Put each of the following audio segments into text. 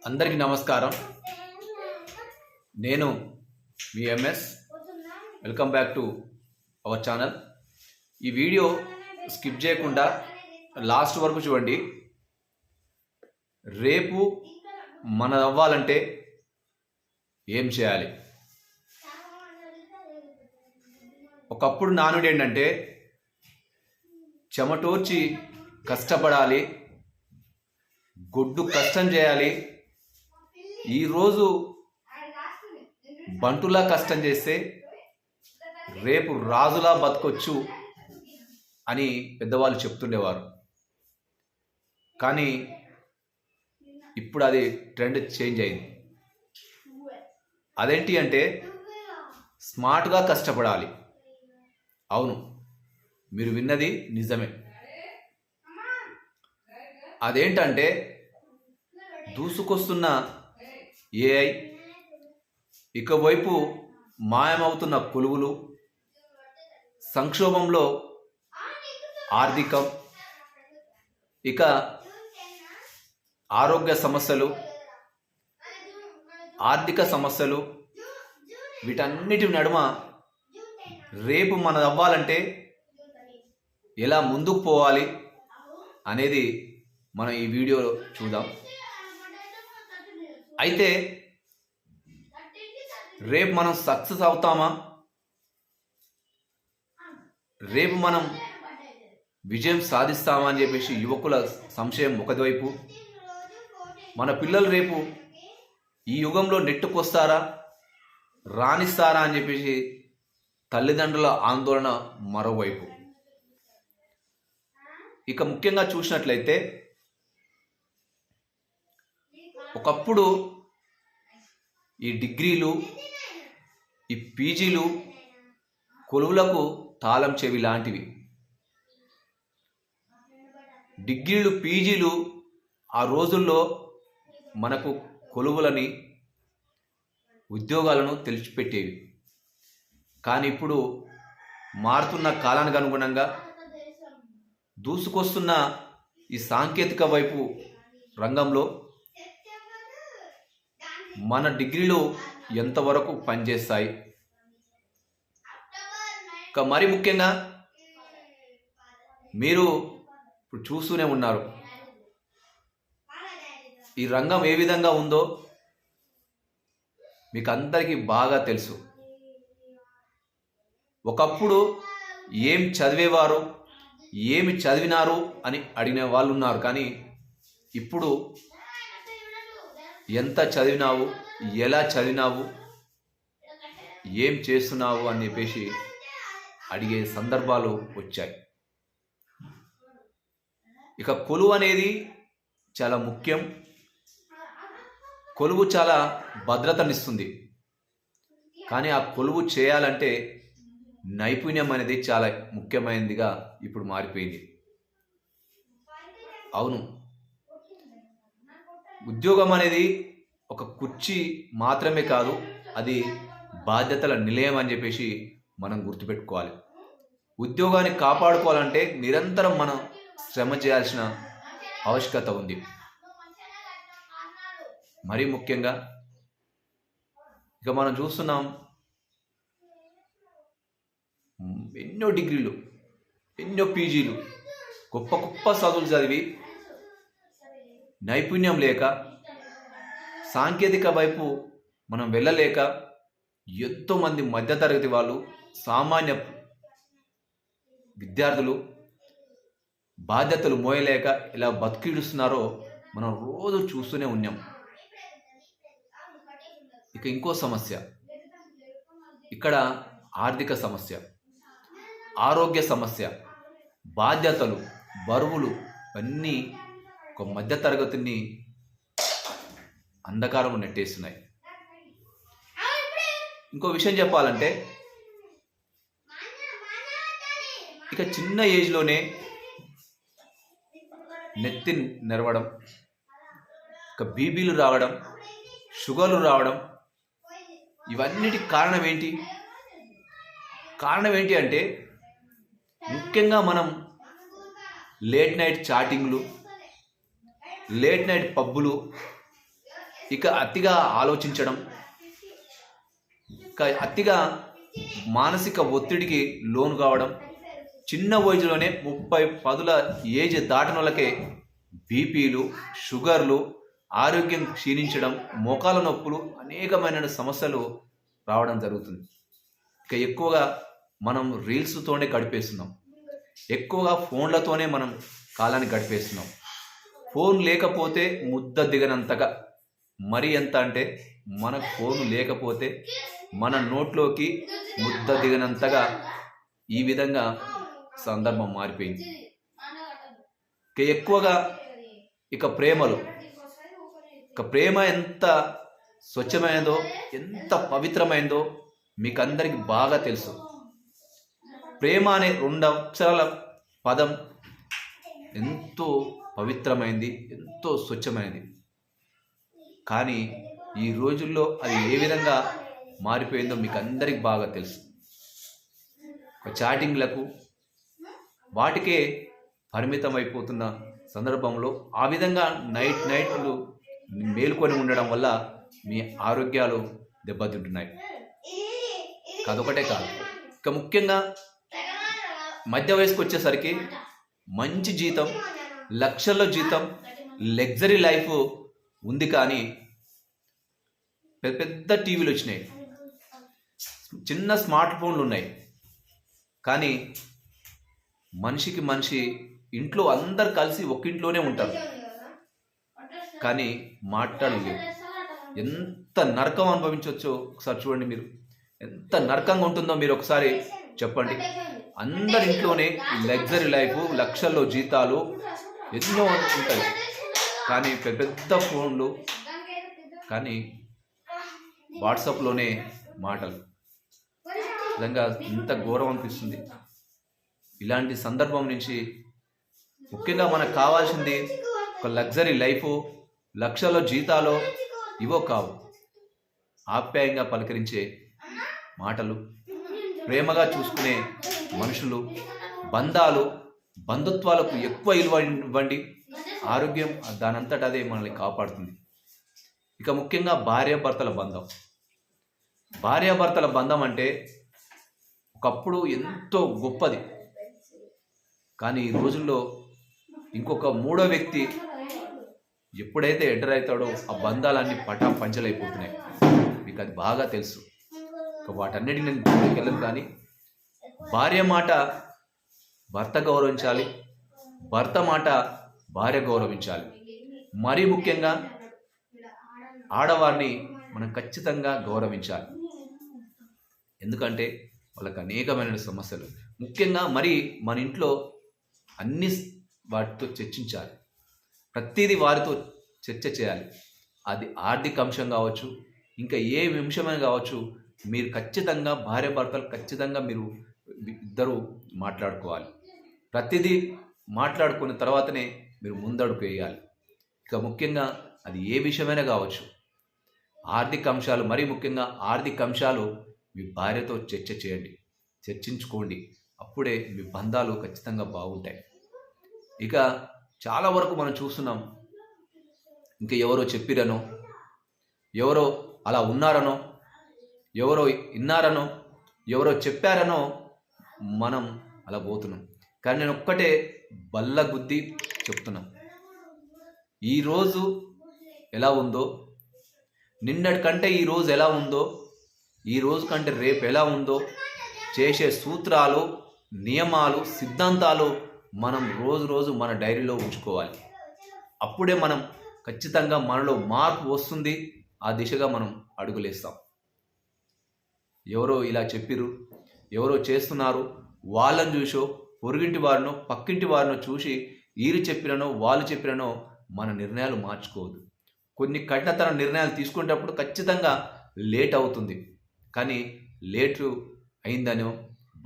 అందరికీ నమస్కారం. నేను మీ MS. Welcome back to our channel. ఈ వీడియో స్కిప్ చేయకుండా లాస్ట్ వరకు చూడండి. రేపు మనది అవ్వాలంటే ఏం చేయాలి? ఒకప్పుడు నానుడి ఏంటంటే చెమటోర్చి కష్టపడాలి, గొడ్డు కష్టం చేయాలి. ఈరోజు బంటులా కష్టం చేస్తే రేపు రాజులా బతకొచ్చు అని పెద్దవాళ్ళు చెప్తుండేవారు. కానీ ఇప్పుడు అది ట్రెండ్ చేంజ్ అయింది. అదేంటి అంటే స్మార్ట్గా కష్టపడాలి. అవును, మీరు విన్నది నిజమే. అదేంటంటే దూసుకొస్తున్న ఏఐ, ఇకవైపు మాయమవుతున్న కొలువులు, సంక్షోభంలో ఆర్థికం, ఇక ఆరోగ్య సమస్యలు, ఆర్థిక సమస్యలు, వీటన్నిటి నడుమ రేపు మనది అవ్వాలంటే ఎలా ముందుకు పోవాలి అనేది మనం ఈ వీడియోలో చూద్దాం. అయితే రేపు మనం సక్సెస్ అవుతామా? రేపు మనం విజయం సాధిస్తామా అని చెప్పేసి యువకుల సంశయం ఒకవైపు. మన పిల్లలు రేపు ఈ యుగంలో నెట్టుకొస్తారా, రాణిస్తారా అని చెప్పేసి తల్లిదండ్రుల ఆందోళన మరోవైపు. ఇక ముఖ్యంగా చూసినట్లయితే ఒకప్పుడు ఈ డిగ్రీలు, ఈ పీజీలు కొలువులకు తాళం చెవి లాంటివి. డిగ్రీలు, పీజీలు ఆ రోజుల్లో మనకు కొలువులని, ఉద్యోగాలను తెలిసిపెట్టేవి. కానీ ఇప్పుడు మారుతున్న కాలానికి అనుగుణంగా దూసుకొస్తున్న ఈ సాంకేతిక వైపు రంగంలో మన డిగ్రీలు ఎంతవరకు పనిచేస్తాయి? ఇక మరి ముఖ్యంగా మీరు ఇప్పుడు చూస్తూనే ఉన్నారు, ఈ రంగం ఏ విధంగా ఉందో మీకు అందరికీ బాగా తెలుసు. ఒకప్పుడు ఏం చదివేవారు, ఏమి చదివినారు అని అడిగిన వాళ్ళు ఉన్నారు. కానీ ఇప్పుడు ఎంత చదివినావు, ఎలా చదివినావు, ఏం చేస్తున్నావు అని చెప్పేసి అడిగే సందర్భాలు వచ్చాయి. ఇక కొలువు అనేది చాలా ముఖ్యం. కొలువు చాలా భద్రతనిస్తుంది. కానీ ఆ కొలువు చేయాలంటే నైపుణ్యం అనేది చాలా ముఖ్యమైనదిగా ఇప్పుడు మారిపోయింది. అవును, ఉద్యోగం అనేది ఒక కుర్చీ మాత్రమే కాదు, అది బాధ్యతల నిలయం అని చెప్పేసి మనం గుర్తుపెట్టుకోవాలి. ఉద్యోగాన్ని కాపాడుకోవాలంటే నిరంతరం మనం శ్రమ చేయాల్సిన ఆవశ్యకత ఉంది. మరీ ముఖ్యంగా ఇక మనం చూస్తున్నాం, ఎన్నో డిగ్రీలు, ఎన్నో పీజీలు, గొప్ప గొప్ప చదువులు చదివి నైపుణ్యం లేక, సాంకేతిక వైపు మనం వెళ్ళలేక ఎంతోమంది మధ్యతరగతి వాళ్ళు, సామాన్య విద్యార్థులు బాధ్యతలు మోయలేక ఇలా బతికిడుస్తున్నారో మనం రోజు చూస్తూనే ఉన్నాం. ఇక ఇంకో సమస్య, ఇక్కడ ఆర్థిక సమస్య, ఆరోగ్య సమస్య, బాధ్యతలు, బరువులు అన్నీ ఒక మధ్యతరగతిని అంధకారంలో నెట్టేస్తున్నాయి. ఇంకో విషయం చెప్పాలంటే ఇక చిన్న ఏజ్లోనే నెత్తి నెరవడం, ఇక బీపీలు రావడం, షుగర్లు రావడం, ఇవన్నిటికి కారణం ఏంటి? కారణం ఏంటి అంటే ముఖ్యంగా మనం లేట్ నైట్ చాటింగ్లు, లేట్ నైట్ పబ్బులు, ఇక అతిగా ఆలోచించడం, ఇక అతిగా మానసిక ఒత్తిడికి లోను కావడం, చిన్న వయసులోనే 30 ఏజ్ దాటిన వాళ్ళకే బీపీలు, షుగర్లు, ఆరోగ్యం క్షీణించడం, మోకాల నొప్పులు, అనేకమైన సమస్యలు రావడం జరుగుతుంది. ఇక ఎక్కువగా మనం రీల్స్తోనే గడిపేస్తున్నాం, ఎక్కువగా ఫోన్లతోనే మనం కాలాన్ని గడిపేస్తున్నాం. ఫోన్ లేకపోతే ముద్ద దిగనంతగా, మరి ఎంత అంటే మనకు ఫోన్ లేకపోతే మన నోట్లోకి ముద్ద దిగనంతగా ఈ విధంగా సందర్భం మారిపోయింది. ఇక ఎక్కువగా ఇక ప్రేమలు, ఇక ప్రేమ ఎంత స్వచ్ఛమైనదో, ఎంత పవిత్రమైనదో మీకు అందరికీ బాగా తెలుసు. ప్రేమ అనే 2 అక్షరాల పదం ఎంతో పవిత్రమైంది, ఎంతో స్వచ్ఛమైనది. కానీ ఈ రోజుల్లో అది ఏ విధంగా మారిపోయిందో మీకు అందరికి బాగా తెలుసు. చాటింగ్లకు వాటికే పరిమితం అయిపోతున్న సందర్భంలో ఆ విధంగా నైట్లు మేలుకొని ఉండడం వల్ల మీ ఆరోగ్యాలు దెబ్బతింటున్నాయి. అదొకటే కాదు, ఇక ముఖ్యంగా మధ్య వయసుకు వచ్చేసరికి మంచి జీతం, లక్షల్లో జీతం, లగ్జరీ లైఫ్ ఉంది. కానీ పెద్ద పెద్ద టీవీలు వచ్చినాయి, చిన్న స్మార్ట్ ఫోన్లు ఉన్నాయి. కానీ మనిషికి మనిషి ఇంట్లో అందరు కలిసి ఒక్కింట్లోనే ఉంటారు, కానీ మాట్లాడలేవు. ఎంత నరకం అనుభవించవచ్చో ఒకసారి చూడండి. మీరు ఎంత నరకంగా ఉంటుందో మీరు ఒకసారి చెప్పండి. అందరి ఇంట్లోనే లగ్జరీ లైఫ్, లక్షల్లో జీతాలు ఎన్నో ఉంటాయి, కానీ పెద్ద పెద్ద ఫోన్లు, కానీ వాట్సాప్లోనే మాటలు. నిజంగా ఇంత ఘోరం అనిపిస్తుంది. ఇలాంటి సందర్భం నుంచి ముఖ్యంగా మనకు కావాల్సింది ఒక లగ్జరీ లైఫ్, లక్షల్లో జీతాలు ఇవో కావు. ఆప్యాయంగా పలకరించే మాటలు, ప్రేమగా చూసుకునే మనుషులు, బంధాలు, బంధుత్వాలకు ఎక్కువ విలువ ఇవ్వండి. ఆరోగ్యం దానంతట అదే మనల్ని కాపాడుతుంది. ఇక ముఖ్యంగా భార్యాభర్తల బంధం. భార్యాభర్తల బంధం అంటే ఒకప్పుడు ఎంతో గొప్పది, కానీ ఈ రోజుల్లో ఇంకొక 3వ వ్యక్తి ఎప్పుడైతే ఎంటర్ అవుతాడో ఆ బంధాలన్నీ పంచలైపోతున్నాయి. మీకు అది బాగా తెలుసు. వాటన్నిటిని నేను దూరంకి వెళ్ళను, కానీ భార్య మాట భర్త గౌరవించాలి, భర్త మాట భార్య గౌరవించాలి. మరీ ముఖ్యంగా ఆడవారిని మనం ఖచ్చితంగా గౌరవించాలి. ఎందుకంటే వాళ్ళకి అనేకమైన సమస్యలు, ముఖ్యంగా మరి మన ఇంట్లో అన్ని వాటితో చర్చించాలి, ప్రతిదీ వారితో చర్చ చేయాలి. అది ఆర్థిక అంశం కావచ్చు, ఇంకా ఏ అంశమైనా కావచ్చు. మీరు ఖచ్చితంగా భార్యాభర్తలు ఖచ్చితంగా మీరు ఇద్దరు మాట్లాడుకోవాలి. ప్రతిదీ మాట్లాడుకున్న తర్వాతనే మీరు ముందడుగు వేయాలి. ఇక ముఖ్యంగా అది ఏ విషయమైనా కావచ్చు, ఆర్థిక అంశాలు, మరీ ముఖ్యంగా ఆర్థిక అంశాలు మీ భార్యతో చర్చ చేయండి, చర్చించుకోండి. అప్పుడే మీ బంధాలు ఖచ్చితంగా బాగుంటాయి. ఇక చాలా వరకు మనం చూస్తున్నాం, ఇంకా ఎవరో చెప్పిరనో, ఎవరో అలా ఉన్నారనో, ఎవరో విన్నారనో, ఎవరో చెప్పారనో మనం అలా పోతున్నాం. కానీ నేను ఒక్కటే బల్ల గుద్ది చెప్తున్నాను, ఈరోజు ఎలా ఉందో, నిన్నటి కంటే ఈరోజు ఎలా ఉందో, ఈ రోజు కంటే రేపు ఎలా ఉందో, చేసే సూత్రాలు, నియమాలు, సిద్ధాంతాలు మనం రోజు మన డైరీలో ఉంచుకోవాలి. అప్పుడే మనం ఖచ్చితంగా మనలో మార్పు వస్తుంది. ఆ దిశగా మనం అడుగులేస్తాం. ఎవరో ఇలా చెప్పిరు, ఎవరో చేస్తున్నారు, వాళ్ళని చూసో, పొరుగింటి వారినో, పక్కింటి వారినో చూసి వీరు చెప్పిననో వాళ్ళు చెప్పిననో మన నిర్ణయాలు మార్చుకోవద్దు. కొన్ని కఠినతర నిర్ణయాలు తీసుకునేటప్పుడు ఖచ్చితంగా లేట్ అవుతుంది, కానీ లేటు అయిందనో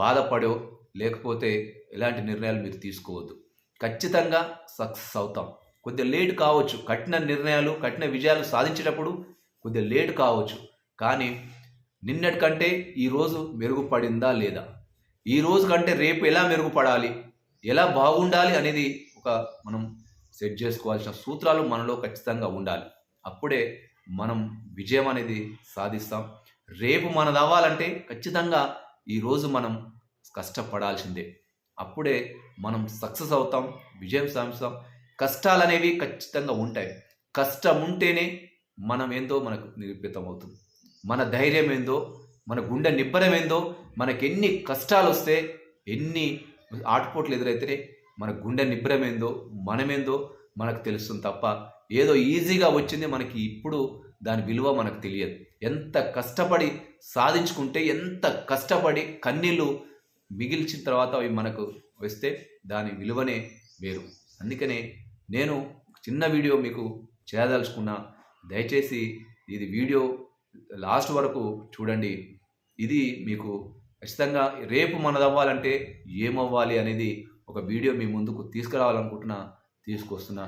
బాధపడో లేకపోతే ఎలాంటి నిర్ణయాలు మీరు తీసుకోవద్దు. ఖచ్చితంగా సక్సెస్ అవుతాం. కొద్దిగా లేట్ కావచ్చు, కఠిన నిర్ణయాలు, కఠిన విజయాలు సాధించేటప్పుడు కొద్దిగా లేట్ కావచ్చు, కానీ నిన్నటి కంటే ఈరోజు మెరుగుపడిందా లేదా, ఈ రోజు కంటే రేపు ఎలా మెరుగుపడాలి, ఎలా బాగుండాలి అనేది ఒక మనం సెట్ చేసుకోవాల్సిన సూత్రాలు మనలో ఖచ్చితంగా ఉండాలి. అప్పుడే మనం విజయం అనేది సాధిస్తాం. రేపు మనది అవ్వాలంటే ఖచ్చితంగా ఈరోజు మనం కష్టపడాల్సిందే. అప్పుడే మనం సక్సెస్ అవుతాం, విజయం సాధిస్తాం. కష్టాలనేవి ఖచ్చితంగా ఉంటాయి. కష్టం ఉంటేనే మనం ఏందో మనకు నిరూపితం అవుతుంది. మన ధైర్యం ఏందో, మన గుండె నిబ్బరం ఏందో, మనకెన్ని కష్టాలొస్తే, ఎన్ని ఆటుపోట్లు ఎదురైతే మన గుండె నిబ్బరం ఏందో, మనమేందో మనకు తెలుస్తుంది తప్ప ఏదో ఈజీగా వచ్చింది మనకి ఇప్పుడు దాని విలువ మనకు తెలియదు. ఎంత కష్టపడి సాధించుకుంటే, ఎంత కష్టపడి కన్నీళ్ళు మిగిల్చిన తర్వాత అవి మనకు వస్తే దాని విలువనే వేరు. అందుకనే నేను చిన్న వీడియో మీకు చేయదలుచుకున్నా. దయచేసి ఇది వీడియో లాస్ట్ వరకు చూడండి. ఇది మీకు ఖచ్చితంగా రేపు మనదవ్వాలంటే ఏమవ్వాలి అనేది ఒక వీడియో మీ ముందుకు తీసుకురావాలనుకుంటున్నా, తీసుకొస్తున్నా.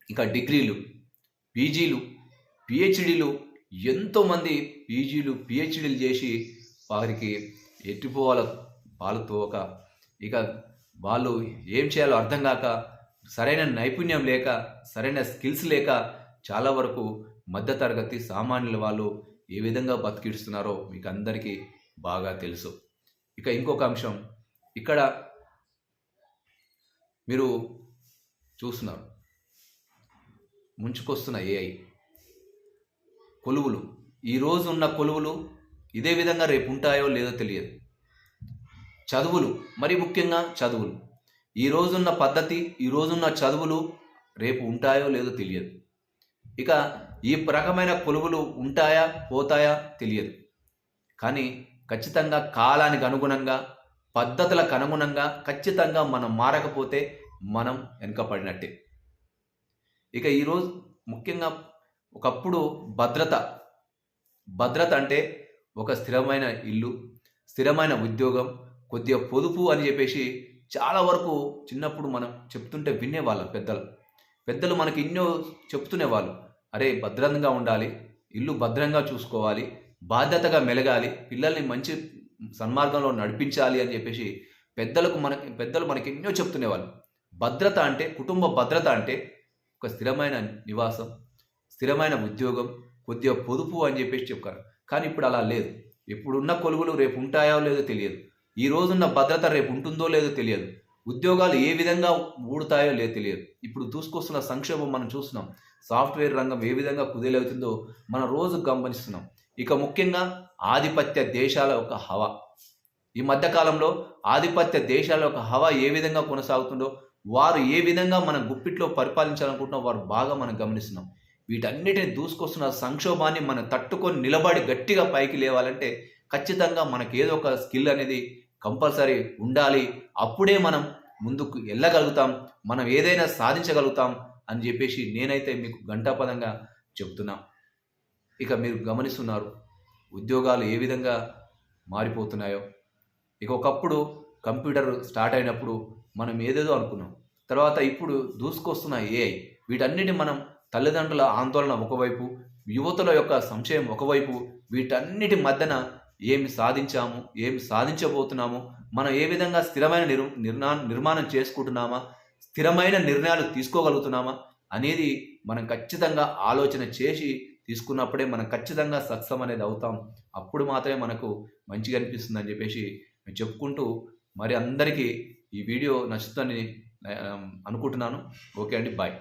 ఇంకా డిగ్రీలు, పీజీలు, పిహెచ్డీలు, ఎంతోమంది పీజీలు పిహెచ్డీలు చేసి వారికి ఎట్టిపోవాల పాలుతోక, ఇక వాళ్ళు ఏం చేయాలో అర్థం కాక, సరైన నైపుణ్యం లేక, సరైన స్కిల్స్ లేక చాలా వరకు మధ్యతరగతి సామాన్యుల వాళ్ళు ఏ విధంగా బతికిస్తున్నారో మీకు అందరికీ బాగా తెలుసు. ఇక ఇంకొక అంశం, ఇక్కడ మీరు చూస్తున్నారు ముంచుకొస్తున్న ఏఐ కొలువులు. ఈరోజు ఉన్న కొలువులు ఇదే విధంగా రేపు ఉంటాయో లేదో తెలియదు. చదువులు, మరి ముఖ్యంగా చదువులు, ఈరోజున్న పద్ధతి, ఈరోజున్న చదువులు రేపు ఉంటాయో లేదో తెలియదు. ఇక ఈ రకమైన కొలువులు ఉంటాయా పోతాయా తెలియదు. కానీ ఖచ్చితంగా కాలానికి అనుగుణంగా, పద్ధతులకు అనుగుణంగా ఖచ్చితంగా మనం మారకపోతే మనం వెనుకపడినట్టే. ఇక ఈరోజు ముఖ్యంగా ఒకప్పుడు భద్రత అంటే ఒక స్థిరమైన ఇల్లు, స్థిరమైన ఉద్యోగం, కొద్దిగా పొదుపు అని చెప్పేసి చాలా వరకు చిన్నప్పుడు మనం చెప్తుంటే వినేవాళ్ళం. పెద్దలు మనకి ఎన్నో చెప్తునేవాళ్ళు. అరే భద్రంగా ఉండాలి, ఇల్లు భద్రంగా చూసుకోవాలి, బాధ్యతగా మెలగాలి, పిల్లల్ని మంచి సన్మార్గంలో నడిపించాలి అని చెప్పేసి పెద్దలు మనకి ఎన్నో చెప్తునేవాళ్ళు. భద్రత అంటే, కుటుంబ భద్రత అంటే ఒక స్థిరమైన నివాసం, స్థిరమైన ఉద్యోగం, కొద్దిగా పొదుపు అని చెప్పేసి చెప్పారు. కానీ ఇప్పుడు అలా లేదు. ఇప్పుడున్న కొలువులు రేపు ఉంటాయో లేదో తెలియదు. ఈ రోజున్న భద్రత రేపు ఉంటుందో లేదో తెలియదు. ఉద్యోగాలు ఏ విధంగా ఊడుతాయో లేదో తెలియదు. ఇప్పుడు దూసుకొస్తున్న సంక్షోభం మనం చూస్తున్నాం. సాఫ్ట్వేర్ రంగం ఏ విధంగా కుదేలవుతుందో మనం రోజు గమనిస్తున్నాం. ఇక ముఖ్యంగా ఆధిపత్య దేశాల యొక్క హవా, ఈ మధ్యకాలంలో ఆధిపత్య దేశాల యొక్క హవా ఏ విధంగా కొనసాగుతుందో, వారు ఏ విధంగా మన గుప్పిట్లో పరిపాలించాలనుకుంటున్నా వారు బాగా మనం గమనిస్తున్నాం. వీటన్నిటిని దూసుకొస్తున్న సంక్షోభాన్ని మనం తట్టుకొని నిలబడి గట్టిగా పైకి లేవాలంటే ఖచ్చితంగా మనకి ఏదో ఒక స్కిల్ అనేది కంపల్సరీ ఉండాలి. అప్పుడే మనం ముందుకు వెళ్ళగలుగుతాం, మనం ఏదైనా సాధించగలుగుతాం అని చెప్పేసి నేనైతే మీకు ఘంటాపదంగా చెప్తున్నా. ఇక మీరు గమనిస్తున్నారు ఉద్యోగాలు ఏ విధంగా మారిపోతున్నాయో. ఇక ఒకప్పుడు కంప్యూటర్ స్టార్ట్ అయినప్పుడు మనం ఏదేదో అనుకున్నాం. తర్వాత ఇప్పుడు దూసుకొస్తున్న ఏఐ, వీటన్నిటిని మనం తల్లిదండ్రుల ఆందోళన ఒకవైపు, యువతుల యొక్క సంశయం ఒకవైపు, వీటన్నిటి మధ్యన ఏమి సాధించాము, ఏమి సాధించబోతున్నాము, మనం ఏ విధంగా స్థిరమైన నిర్మాణం చేసుకుంటున్నామా, స్థిరమైన నిర్ణయాలు తీసుకోగలుగుతున్నామా అనేది మనం ఖచ్చితంగా ఆలోచన చేసి తీసుకున్నప్పుడే మనం ఖచ్చితంగా సక్సెస్ అనేది అవుతాం. అప్పుడు మాత్రమే మనకు మంచిగా అనిపిస్తుంది అని చెప్పేసి చెప్పుకుంటూ, మరి అందరికీ ఈ వీడియో నచ్చుతుందని అనుకుంటున్నాను. ఓకే అండి, బాయ్.